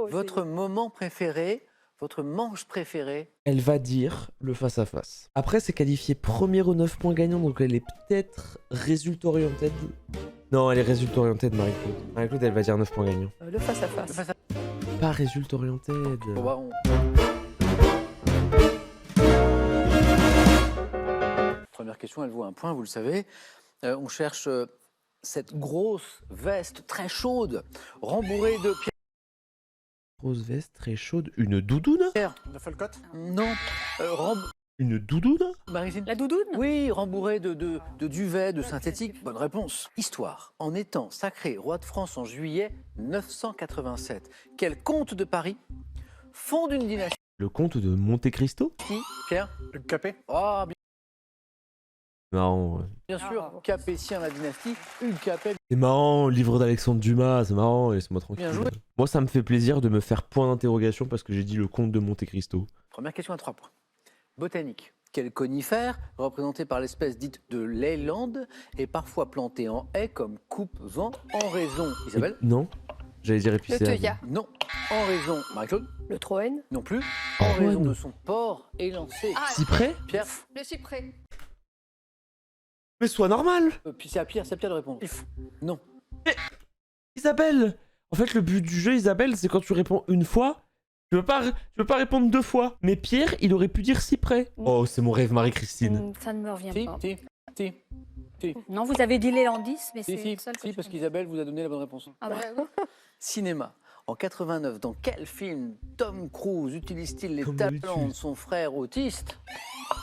Votre moment préféré, votre manche préférée? Elle va dire le face-à-face. Après, c'est qualifié première aux 9 points gagnants, donc elle est peut-être résultat oriented. Non, elle est résultat oriented, Marie-Claude. Marie-Claude, elle va dire 9 points gagnants. Le face-à-face. Pas résultat oriented. Bon, bah, Première question, elle vaut un point, vous le savez. On cherche cette grosse veste très chaude, rembourrée de Grosse veste, très chaude. Une doudoune? pierre. Non. Une doudoune? Marie-Christine. La doudoune? Oui, rembourrée de duvet, de synthétique. Bonne réponse. Histoire. En étant sacré roi de France en juillet 987, quel comte de Paris fonde une dynastie? Le comte de Monte Cristo? Pierre? Le capet. Ah, Marrant. Ouais. bien sûr, Capétien, la dynastie, Hugues Capet. C'est marrant, le livre d'Alexandre Dumas, c'est marrant, laisse-moi tranquille. Bien joué. Moi, ça me fait plaisir de me faire point d'interrogation parce que j'ai dit le comte de Monte Cristo. Première question à 3 points. Botanique. Quel conifère, représenté par l'espèce dite de Leyland, est parfois planté en haie comme coupe-vent en raison. Isabelle? Non, j'allais dire Le épicéa. theuillat. Non. En raison. Marie-Claude? Le troène. Non plus. Oh, En raison ouais, de son port élancé. Ah, Cyprès? Pierre? le cyprès. Mais sois normal! Puis c'est à Pierre de répondre. Non. Isabelle! En fait, le but du jeu, Isabelle, c'est quand tu réponds une fois, tu veux pas répondre deux fois. Mais Pierre, il aurait pu dire cyprès. Oh, c'est mon rêve, Marie-Christine. Ça ne me revient Si, pas. si. Non, vous avez dit l'élandis, mais c'est Si, le seul que si, je parce connais. qu'Isabelle vous a donné la bonne réponse. Ah bah, Cinéma. En 89, dans quel film Tom Cruise utilise-t-il les Comme talents d'habitude. de son frère autiste?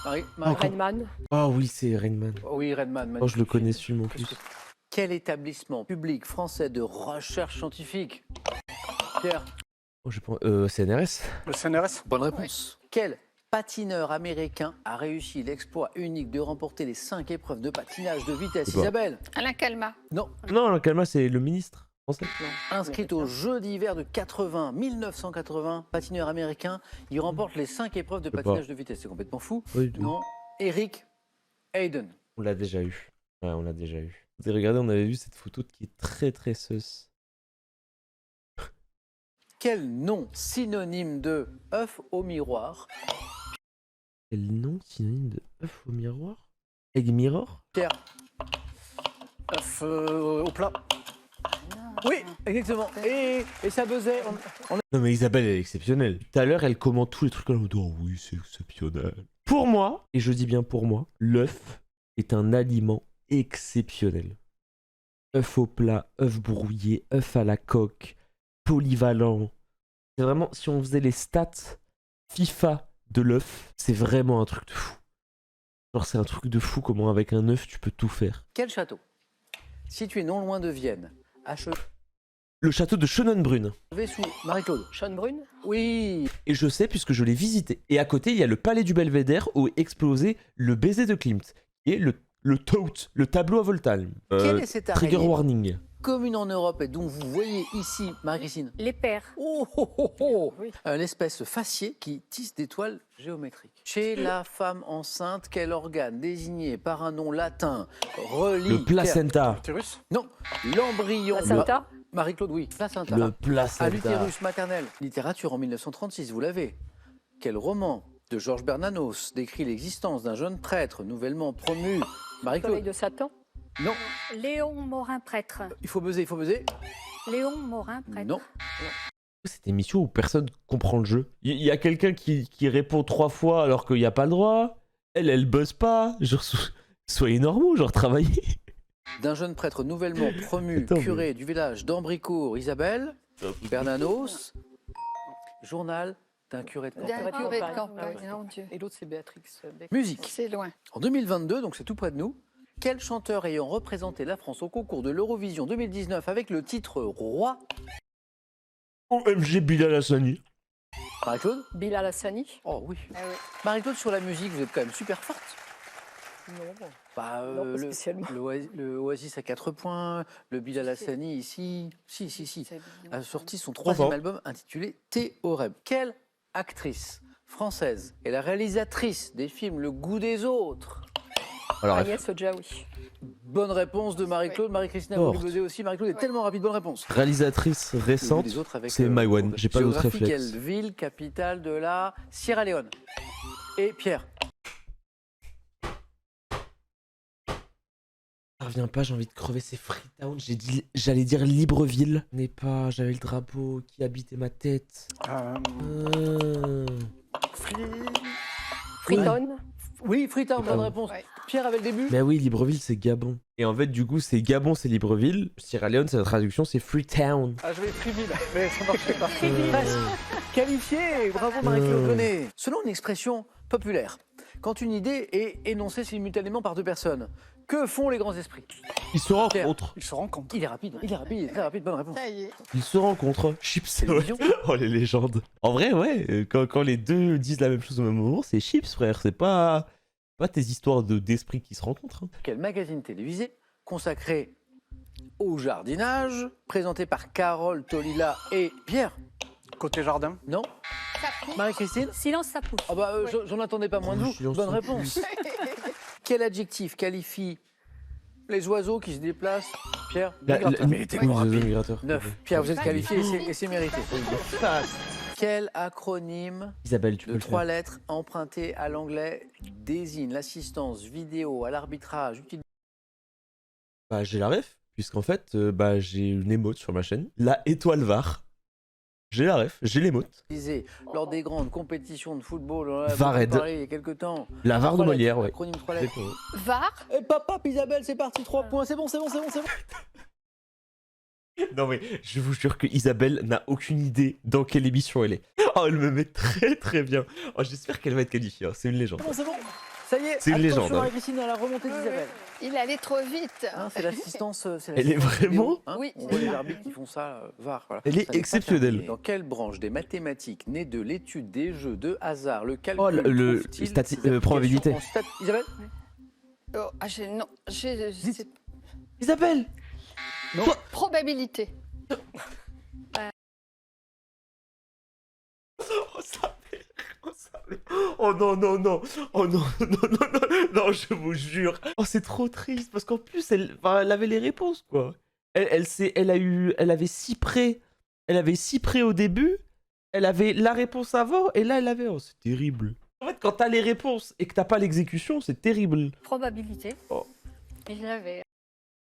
Marie, Rainman. Ah oui, c'est Rainman. Oui, Redman. Oh, je le magnifique connais film. celui en plus. Quel établissement public français de recherche scientifique? Pierre? Oh, je pense... CNRS? Le CNRS. Bonne réponse. Quel patineur américain a réussi l'exploit unique de remporter les 5 épreuves de patinage de vitesse? C'est quoi Isabelle? Alain Calmat. Non. Non, le calma, c'est le ministre français. Inscrit aux Jeux d'hiver de 1980, patineur américain, il remporte les 5 épreuves de Je sais patinage de vitesse. C'est complètement fou. Pas du tout. Non. Eric Hayden. On l'a déjà eu. Ouais, on l'a déjà eu. Vous avez regardé, on avait vu cette photo qui est très très sus. Quel nom synonyme de œuf au miroir? Quel nom synonyme de œuf au miroir? Egg mirror? Pierre? Œuf au plat. Oui, exactement. Et ça buzzait. Non mais Isabelle, elle est exceptionnelle. Tout à l'heure, elle commente tous les trucs en mode oh oui, c'est exceptionnel. Pour moi, et je dis bien pour moi, l'œuf est un aliment exceptionnel. œuf au plat, œuf brouillé, œuf à la coque, polyvalent. C'est vraiment, si on faisait les stats FIFA de l'œuf, c'est vraiment un truc de fou. Genre c'est un truc de fou comment avec un œuf tu peux tout faire. Quel château, situé non loin de Vienne, achevé Le château de Schönenbrunn. sous Marie-Claude? Schönbrunn. Oui. Et je sais puisque je l'ai visité. Et à côté, il y a le palais du Belvédère où est explosé le baiser de Klimt. Et le tote, le tableau à Voltaire. Quel est cet arrêt Trigger libre warning. commune en Europe et dont vous voyez ici, Marie-Christine? Les pères. Oh, oh, oh, oh. Oui. L'espèce faciée qui tisse des toiles géométriques. Chez la femme enceinte, quel organe désigné par un nom latin relie... Le placenta. Utérus. Non, l'embryon... Placenta. Marie-Claude, oui. Placenta. Le À placenta. l'utérus maternel. Littérature en 1936, vous l'avez. Quel roman de Georges Bernanos décrit l'existence d'un jeune prêtre nouvellement promu? Soleil Marie-Claude? de Satan. Non, Léon Morin, prêtre. il faut buzzer, il faut buzzer. Léon Morin, prêtre. Non. Cette émission où personne comprend le jeu. Il y a quelqu'un qui répond 3 fois alors qu'il n'y a pas le droit. Elle buzz pas. Genre, soyez normaux, genre travaillez. D'un jeune prêtre nouvellement promu, Attends, curé du village d'Ambricourt, Isabelle, Bernanos, journal d'un curé de campagne. D'un curé de campagne, mon Dieu. Et l'autre, c'est Béatrix Beck. Musique. C'est loin. En 2022, donc c'est tout près de nous, quel chanteur ayant représenté la France au concours de l'Eurovision 2019 avec le titre Roi? OMG Bilal Hassani. Marie-Claude? Bilal Hassani. Oh oui. Ah oui. Marie-Claude, sur la musique, vous êtes quand même super forte. Non, Bah, non, pas spécialement. le Oasis à 4 points, le Bilal Hassani ici. Si. C'est A sorti son Trop 3e fort. album intitulé Théorème. Quelle actrice française est la réalisatrice des films Le Goût des autres? Alors, Agnès Odjaoui. Bonne réponse de Marie-Claude. Marie-Christine a voulu Forte. buzzer aussi. Marie-Claude est tellement rapide. Bonne réponse. Réalisatrice récente, Les autres avec, c'est Maïwenn. J'ai pas d'autres géographie, réflexes. quelle ville, capitale de la Sierra Leone? Et Pierre. Ça revient pas, j'ai envie de crever, c'est Freetown. J'allais dire Libreville. N'est pas, j'avais le drapeau qui habitait ma tête. Freetown. Oui, Freetown, bonne Freetown. réponse. Ouais. Pierre avait le début. Mais oui, Libreville, c'est Gabon. Et en fait, du coup, c'est Gabon, c'est Libreville. Sierra Leone, c'est la traduction, c'est Freetown. Ah, je vais Freeville, mais ça marchait pas. Presque. Qualifié, bravo Marie-Claude Bonnet. Selon une expression populaire, quand une idée est énoncée simultanément par deux personnes, que font les grands esprits? Ils se rencontrent. Il se rend compte. Il est rapide, il est très rapide, bonne réponse. Ça y est. Ils se rencontrent. Chips. Ouais. Télévision. Oh, les légendes. En vrai, ouais, quand les deux disent la même chose au même moment, c'est chips, frère. C'est pas tes histoires d'esprit qui se rencontrent. Hein. Quel magazine télévisé consacré au jardinage, présenté par Carole Tolila et Pierre? Côté jardin. Non? Ça pousse. Marie-Christine? Silence, ça pousse. Ah bah, j'en attendais pas moins de vous. Silence, Bonne ça réponse. Quel adjectif qualifie les oiseaux qui se déplacent? Pierre? Migrateur. Mais t'es migrateur. 9. Pierre, vous êtes qualifié et c'est mérité. Quel acronyme Isabelle, tu peux de le 3 faire. lettres emprunté à l'anglais désigne l'assistance vidéo à l'arbitrage Bah, j'ai la ref, puisqu'en fait, j'ai une émote sur ma chaîne. La étoile VAR. J'ai la ref, j'ai l'émote. utilisée lors des grandes compétitions de football. On en a Vared. parlé il y a quelques temps. La VAR de 3 lettres, Molière, ouais. acronyme 3 lettres. Exactement. Var. Et papa, Isabelle, c'est parti, 3 points. C'est bon, c'est bon, c'est bon, c'est bon. Non mais je vous jure que Isabelle n'a aucune idée dans quelle émission elle est. Oh, elle me met très très bien. Oh, j'espère qu'elle va être qualifiée, hein. C'est une légende. C'est bon, c'est bon. Ça y est, C'est une attention légende, hein. Marie-Christine à la remontée d'Isabelle. Il allait trop vite. Hein, c'est l'assistance. Elle est vraiment Oui, On c'est voit les ça. arbitres qui font ça, VAR. Voilà. Elle est Ça n'est pas exceptionnelle. terminé. Dans quelle branche des mathématiques, née de l'étude des jeux de hasard, le calcul Oh, le trouve-t-il stati- ses applications probabilité. en Isabelle? Oh, ah, non, c'est Isabelle. probabilité. Oh, ça fait... Oh, ça fait... Oh non, non, non. Oh non, non, non, non, non, je vous jure. Oh, c'est trop triste parce qu'en plus, elle avait les réponses, quoi. Elle avait si près. Elle avait si près au début. Elle avait la réponse avant et là, elle avait. Oh, c'est terrible. En fait, quand t'as les réponses et que t'as pas l'exécution, c'est terrible. Probabilité. Oh. Et je l'avais.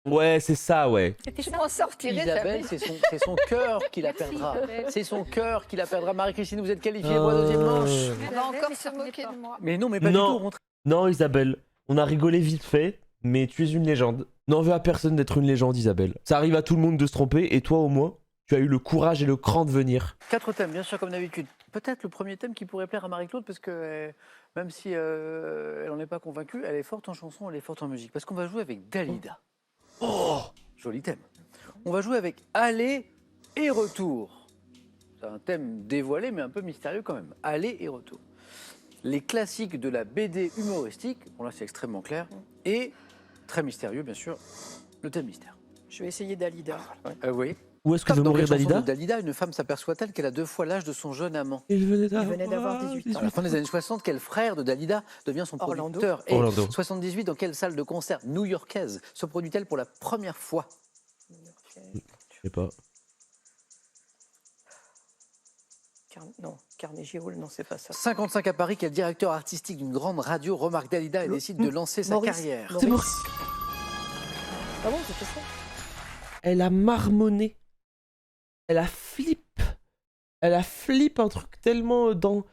Ouais, c'est ça, ouais. C'était Je ça. m'en sortirai Isabelle, jamais. c'est son cœur qui la Merci, perdra. Isabelle. C'est son cœur qui la perdra. Marie-Christine, vous êtes qualifiée pour la deuxième manche. On va encore se moquer de moi. Mais non, mais pas Non. du tout. Rentrez. Non, Isabelle, on a rigolé vite fait, mais tu es une légende. N'en veux à personne d'être une légende, Isabelle. Ça arrive à tout le monde de se tromper, et toi au moins, tu as eu le courage et le cran de venir. 4 thèmes, bien sûr, comme d'habitude. Peut-être le premier thème qui pourrait plaire à Marie-Claude, parce que même si elle n'en est pas convaincue, elle est forte en chanson, elle est forte en musique. Parce qu'on va jouer avec Dalida. Oh, joli thème. On va jouer avec aller et retour. C'est un thème dévoilé, mais un peu mystérieux quand même. Aller et retour. Les classiques de la BD humoristique, bon là c'est extrêmement clair, et très mystérieux, bien sûr, le thème mystère. Je vais essayer Dalida. Oui. Où est-ce que veut Dans mourir quelle chanson Dalida de Dalida, une femme s'aperçoit-elle qu'elle a 2 fois l'âge de son jeune amant? Il venait d'avoir 18 À la fin des années 60, quel frère de Dalida devient son Orlando. producteur? Et Orlando. 78, dans quelle salle de concert new-yorkaise se produit-elle pour la première fois? Je sais pas. Non, Carnegie Hall, non, c'est pas ça. 55 à Paris, quel directeur artistique d'une grande radio remarque Dalida et décide de lancer sa Maurice. carrière? C'est Maurice. Maurice. Ah bon, c'était ça? Elle a marmonné. Elle a flip. Elle a flip un truc tellement dans...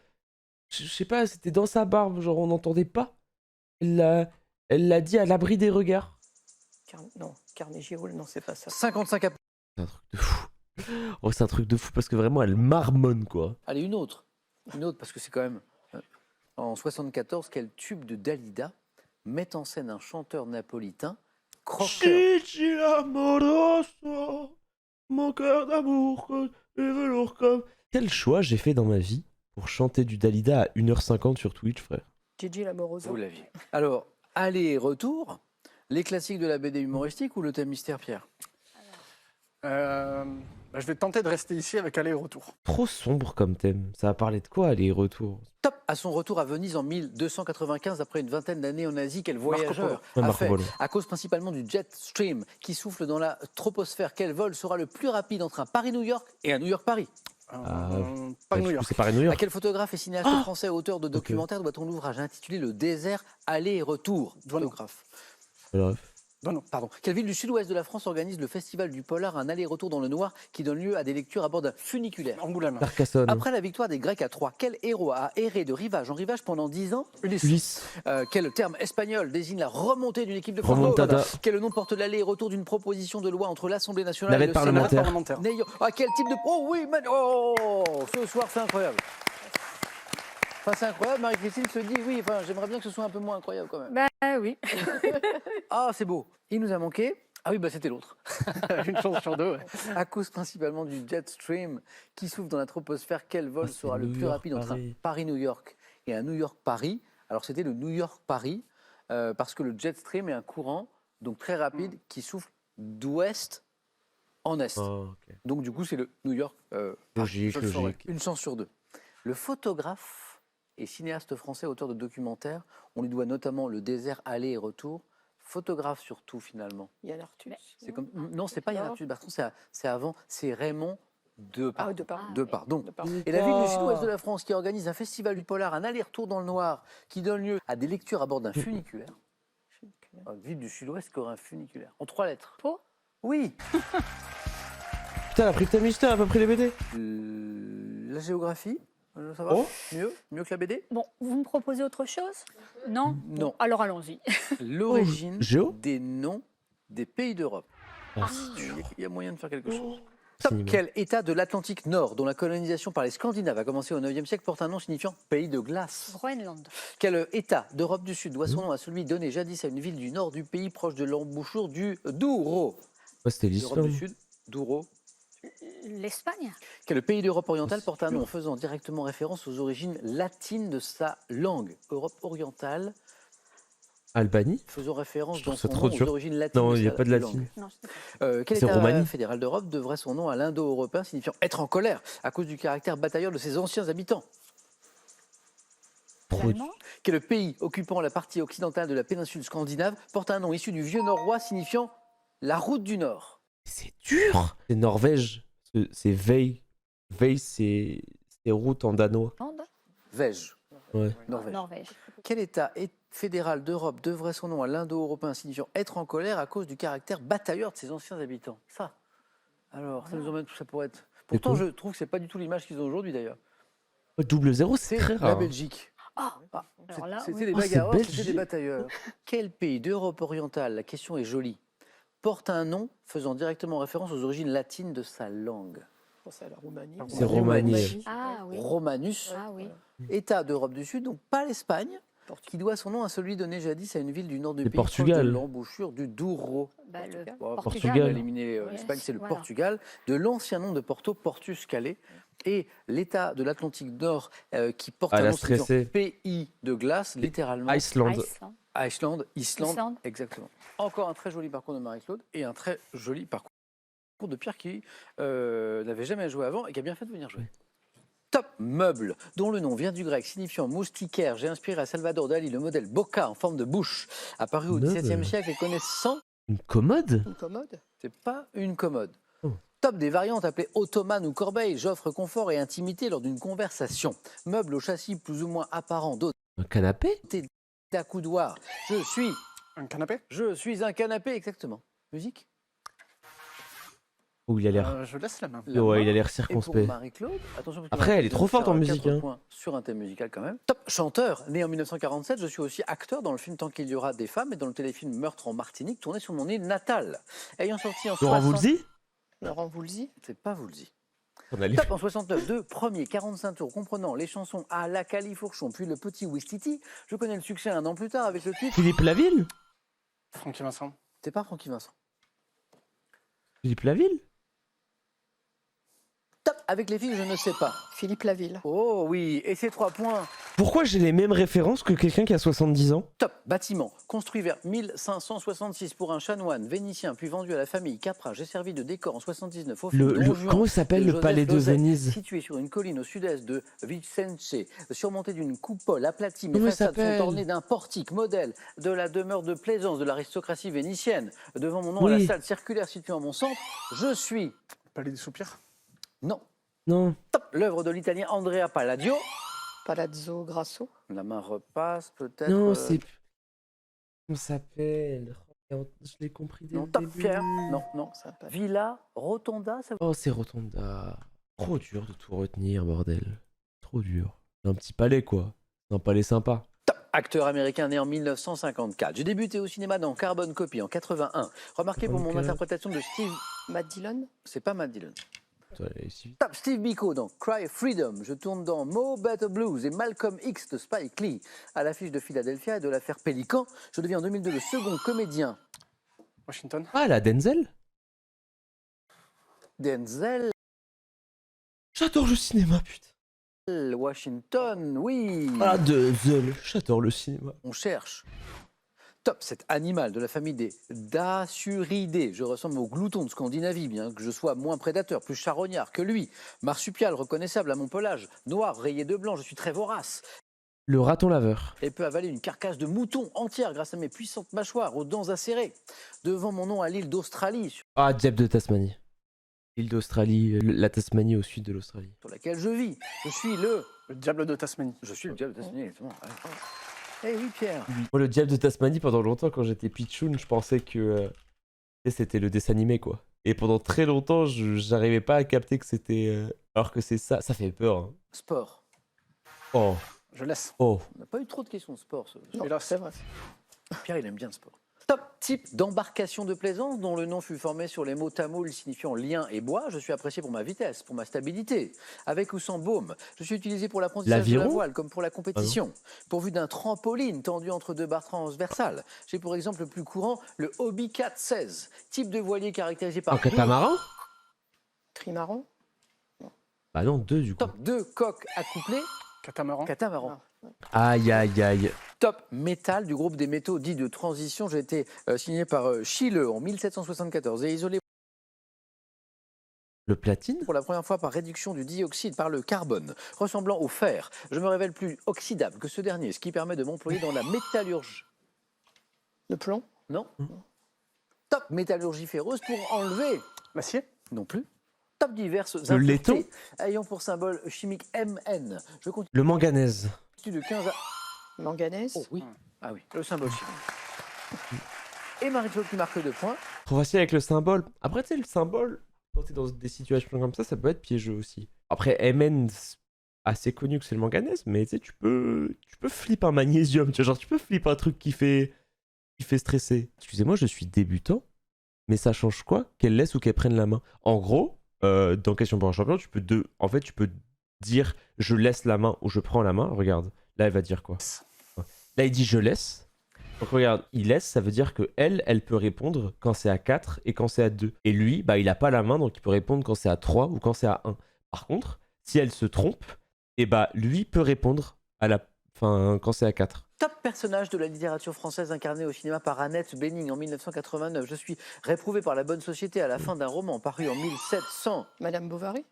Je sais pas, c'était dans sa barbe, genre on n'entendait pas. Elle l'a dit à l'abri des regards. Non, Carnegie Hall, non, c'est pas ça. 55 à Paris. C'est un truc de fou. Oh, c'est un truc de fou parce que vraiment elle marmonne, quoi. Allez, une autre. Une autre, parce que c'est quand même... en 74, quel tube de Dalida met en scène un chanteur napolitain croqueur? Gigi l'amoroso, mon cœur d'amour, et velours comme... Quel choix j'ai fait dans ma vie pour chanter du Dalida à 1h50 sur Twitch, frère? Gigi Lamoroso. Vous l'aviez. Alors, aller et retour, les classiques de la BD humoristique ou le thème mystère, Pierre? Bah, je vais tenter de rester ici avec aller et retour. Trop sombre comme thème. Ça va parler de quoi, aller-retour? Top. À son retour à Venise en 1295, après une vingtaine d'années en Asie, quel Marco voyageur Polo. a Marco fait, Polo. à cause principalement du jet stream qui souffle dans la troposphère, quel vol sera le plus rapide entre un Paris-New York et un New York-Paris? Pas New Du coup, York. c'est Paris-New À York. quel photographe et cinéaste français, auteur de documentaires, doit-on l'ouvrage intitulé Le désert, aller et retour? Douaneau. Photographe. Bref. Non, non. Pardon. Quelle ville du sud-ouest de la France organise le festival du polar, un aller-retour dans le noir qui donne lieu à des lectures à bord d'un funiculaire? Angoulême. Carcassonne. Après la victoire des Grecs à Troie, quel héros a erré de rivage en rivage pendant 10 ans? Ulysse. Quel terme espagnol désigne la remontée d'une équipe de Remontada. football? Quel nom porte l'aller et retour d'une proposition de loi entre l'Assemblée nationale Navette et le Sénat? parlementaire. Parlementaire. Quel type de... Oh oui, oh, ce soir c'est incroyable. Enfin, c'est incroyable, Marie-Christine se dit oui, enfin, j'aimerais bien que ce soit un peu moins incroyable quand même. Bah oui. Ah, c'est beau. Il nous a manqué. Ah oui, bah c'était l'autre. Une chance sur deux, ouais. À cause principalement du jet stream qui souffle dans la troposphère, quel vol Ah, c'est sera le New plus York, rapide entre un Paris. Paris-New York et un New York-Paris? Alors c'était le New York-Paris, parce que le jet stream est un courant, donc très rapide, qui souffle d'ouest en est. Oh, ok. Donc du coup, c'est le New York. Logique, je le saurai. logique. Une chance sur deux. Le photographe et cinéaste français, auteur de documentaires, on lui doit notamment Le désert, aller et retour. Photographe surtout, finalement. Yann Arthus. C'est comme... Non, c'est pas Yann Arthus Bertrand, c'est avant, c'est Raymond Depardon. Ah, Depardon. Depardon. Depardon. Et la ville du sud-ouest de la France qui organise un festival du polar, un aller-retour dans le noir, qui donne lieu à des lectures à bord d'un funiculaire. Une ville du sud-ouest qui aura un funiculaire. En 3 lettres. Pau? Oui. Putain, elle a pris le thème mystère, elle a pas pris les BD. La géographie, ça va? Oh. Mieux que la BD? Bon, vous me proposez autre chose? Non? Non. Bon, alors allons-y. L'origine Géo des noms des pays d'Europe. Oh, Il y a moyen de faire quelque chose. Cinéma. Quel État de l'Atlantique Nord, dont la colonisation par les Scandinaves a commencé au IXe siècle, porte un nom signifiant pays de glace? Groenland. Quel État d'Europe du Sud doit son nom à celui donné jadis à une ville du nord du pays proche de l'embouchure du Douro? Ouais, c'était L'Europe l'Islande. du Sud, Douro. L'Espagne. Quel pays d'Europe orientale Oh, porte un c'est nom faisant directement référence aux origines latines de sa langue? Europe orientale, Albanie. faisant référence Je trouve dans ça son trop nom aux dur. origines latines Non, de il n'y a sa pas de langue. latine. Non, c'est- Quel C'est État Roumanie. fédéral d'Europe devrait son nom à l'indo-européen signifiant être en colère à cause du caractère batailleur de ses anciens habitants? L'allemand. Quel pays occupant la partie occidentale de la péninsule scandinave porte un nom issu du vieux norrois signifiant la route du Nord? C'est dur. C'est Norvège. C'est Veil. Veil, c'est route en danois. Hollande. Vège, Ouais. Norvège. Norvège. Quel État fédéral d'Europe devrait son nom à l'indo-européen signifiant être en colère à cause du caractère batailleur de ses anciens habitants? Ça. Alors, ça nous emmène tout ça pour être. Pourtant, tout je trouve que c'est pas du tout l'image qu'ils ont aujourd'hui d'ailleurs. Double zéro, C'est c'est très la rare. Belgique. Ah, Ah, alors là, c'était oui. des Oh, c'est bagarreurs, c'était Belgique. des batailleurs. Quel pays d'Europe orientale, la question est jolie, porte un nom faisant directement référence aux origines latines de sa langue? Je pense à la Roumanie. C'est Roumanie. Ah oui. Romanus, Ah oui. État d'Europe du Sud, donc pas l'Espagne, qui doit son nom à celui donné jadis à une ville du nord du C'est pays, proche Portugal. de l'embouchure du Douro. Bah, le Bon, Portugal. On a éliminé Oui, l'Espagne, c'est le voilà. Portugal, de l'ancien nom de Porto, Portus Calais, et l'État de l'Atlantique Nord qui porte Ah, un la nom signifiant stressée. pays de glace, littéralement. Iceland. Iceland. Iceland, Islande, Islande. exactement. Encore un très joli parcours de Marie-Claude et un très joli parcours de Pierre qui n'avait jamais joué avant et qui a bien fait de venir jouer. Top meuble, dont le nom vient du grec signifiant moustiquaire. J'ai inspiré à Salvador Dali le modèle Boca en forme de bouche, apparu au Meuble. XVIIe siècle et connaissant. Une commode. Une commode. C'est pas une commode. Oh. Top des variantes appelées ottomane ou corbeille, j'offre confort et intimité lors d'une conversation. Meuble au châssis plus ou moins apparent, doté Un canapé. d'accoudoir. Je suis un canapé, exactement. Musique. Oh, il a l'air. Je laisse la main. La Ouais, main. il a l'air Et pour circonspect. Marie-Claude, attention. parce que Après, elle est Marie-Claude trop forte vient en de musique, faire 4 hein. points sur un thème musical quand même. Top chanteur, né en 1947, je suis aussi acteur dans le film Tant qu'il y aura des femmes et dans le téléfilm Meurtre en Martinique, tourné sur mon île natale. Ayant sorti en Laurent 60... Voulzy. Laurent Voulzy. C'est pas Voulzy. On a les- Top en 69, deux premiers 45 tours comprenant les chansons à la Califourchon puis le petit Ouistiti. Je connais le succès un an plus tard avec le titre. Philippe Laville. Francky Vincent. C'est pas Francky Vincent. Philippe Laville. Top Avec les filles, je ne sais pas. Philippe Laville. Oh oui, et ces 3 points. Pourquoi j'ai les mêmes références que quelqu'un qui a 70 ans? Top. Bâtiment, construit vers 1566 pour un chanoine vénitien, puis vendu à la famille Capra. J'ai servi de décor en 79 au film Don Juan Comment il s'appelle de le Joseph palais de Losey, Venise? situé sur une colline au sud-est de Vicence, surmonté d'une coupole aplatie. Mes Comment il façades sont s'appelle? ornées d'un portique modèle de la demeure de plaisance de l'aristocratie vénitienne. Devant mon nom, à la Oui. salle circulaire située en mon centre, je suis... Palais des Soupirs. Non. Non. Top. L'œuvre de l'italien Andrea Palladio. Palazzo Grasso. La main repasse peut-être... Non, c'est... Comment ça s'appelle? Je l'ai compris dès Non, le top. début. Pierre. Non, non. Ça va pas. Villa Rotonda, ça Oh, c'est Rotonda. Trop dur de tout retenir, bordel. Trop dur. C'est un petit palais, quoi. C'est un palais sympa. Top. Acteur américain né en 1954. J'ai débuté au cinéma dans Carbon Copy en 81. Remarqué pour mon Ok. interprétation de Steve... Matt Dillon. C'est pas Matt Dillon. Putain, elle est si vite. Top. Steve Biko dans Cry Freedom. Je tourne dans Mo Better Blues et Malcolm X de Spike Lee. À l'affiche de Philadelphia et de l'affaire Pélican, je deviens en 2002 le second comédien Washington. Ah, la Denzel? Denzel J'adore le cinéma, putain. Washington. Oui. Ah, Denzel. J'adore le cinéma. On cherche. Top, cet animal de la famille des Dasyuridés. Je ressemble au glouton de Scandinavie, bien que je sois moins prédateur, plus charognard que lui. Marsupial, reconnaissable à mon pelage. Noir, rayé de blanc, je suis très vorace. Le raton laveur. Et peut avaler une carcasse de mouton entière grâce à mes puissantes mâchoires aux dents acérées. Devant mon nom à l'île d'Australie, Ah, diable de Tasmanie. L'île d'Australie, la Tasmanie au sud de l'Australie. sur laquelle je vis. Je suis le... Le diable de Tasmanie. Je suis le diable de Tasmanie, exactement. Eh oui, Pierre. Moi, le diable de Tasmanie, pendant longtemps, quand j'étais pitchoun, je pensais que c'était le dessin animé, quoi. Et pendant très longtemps, j'arrivais pas à capter que c'était... alors que c'est ça. Ça fait peur, hein. Sport. Oh, Je laisse. oh. On n'a pas eu trop de questions de sport. Non, là, c'est vrai. Pierre, il aime bien le sport. Top type d'embarcation de plaisance dont le nom fut formé sur les mots tamouls signifiant lien et bois. Je suis apprécié pour ma vitesse, pour ma stabilité. Avec ou sans baume, je suis utilisé pour l'apprentissage de la L'aviron voile comme pour la compétition. Pourvu d'un trampoline tendu entre deux barres transversales. J'ai pour exemple le plus courant le Hobby 416, type de voilier caractérisé par Un catamaran? Trimaran. Bah non, 2 du coup. top 2 coques accouplées, Catamaran. catamaran. Aïe, aïe, aïe. Top métal du groupe des métaux dits de transition. J'ai été signé par Schiele en 1774 et isolé Le platine? pour la première fois par réduction du dioxyde par le carbone, ressemblant au fer. Je me révèle plus oxydable que ce dernier, ce qui permet de m'employer dans la métallurgie. Le plomb. Non. Top métallurgie ferreuse pour enlever. L'acier. Non plus. Top diverses Le laiton impuretés ayant pour symbole chimique Mn. Je continue Le manganèse. de 15 à... Manganèse. Oh oui. Ah oui, le symbole chimique. Et Marie-Claude qui marque 2 points. Trop facile avec le symbole. Après, tu sais, le symbole, quand t'es dans des situations comme ça peut être piégeux aussi. Après, Mn, c'est assez connu que c'est le manganèse, mais tu sais, tu peux flipper un magnésium, tu vois, genre tu peux flipper un truc qui fait stresser. Excusez-moi, je suis débutant, mais ça change quoi qu'elle laisse ou qu'elle prenne la main? En gros, dans Question pour un champion, tu peux dire je laisse la main ou je prends la main. Regarde, là, elle va dire quoi? Là, il dit je laisse. Donc regarde, il laisse, ça veut dire que elle peut répondre quand c'est à 4 et quand c'est à 2. Et lui, bah il a pas la main, donc il peut répondre quand c'est à 3 ou quand c'est à 1. Par contre, si elle se trompe, et bah lui peut répondre quand c'est à 4. Top personnage de la littérature française incarné au cinéma par Annette Bening en 1989. Je suis réprouvé par la bonne société à la fin d'un roman paru en 1700. Madame Bovary.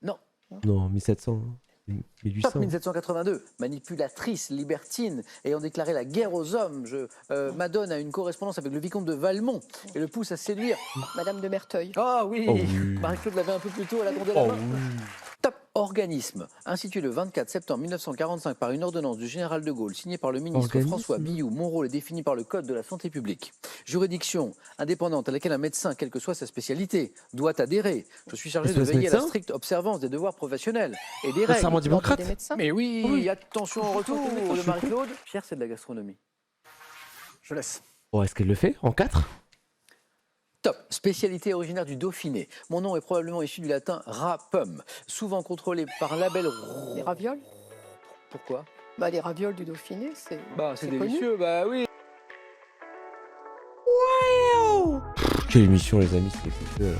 Non. Non, 1700, hein. Top 1800. 1782. Manipulatrice, libertine, ayant déclaré la guerre aux hommes. Je m'adonne à une correspondance avec le vicomte de Valmont et le pousse à séduire. Madame de Merteuil. Ah oui, Oh oui. Marie-Claude l'avait un peu plus tôt, elle a tourné la Oh main. oui. Top organisme, institué le 24 septembre 1945 par une ordonnance du général de Gaulle signée par le ministre Organisme. François Billoux. Mon rôle est défini par le Code de la santé publique. Juridiction indépendante à laquelle un médecin, quelle que soit sa spécialité, doit adhérer. Je suis chargé de Espèce veiller à la médecin stricte observance des devoirs professionnels et des Le règles. serment L'ordre d'Hippocrate. des médecins. Mais oui, Oui. attention au retour Oh, je de suis Marie-Claude. Pierre, c'est de la gastronomie. Je laisse. Oh, est-ce qu'elle le fait en 4? Top. Spécialité originaire du Dauphiné. Mon nom est probablement issu du latin rapum, souvent contrôlé par label. Les ravioles. Pourquoi? Bah, les ravioles du Dauphiné, c'est. C'est connu. délicieux, bah oui. Quelle émission, les amis, c'était exceptionnel.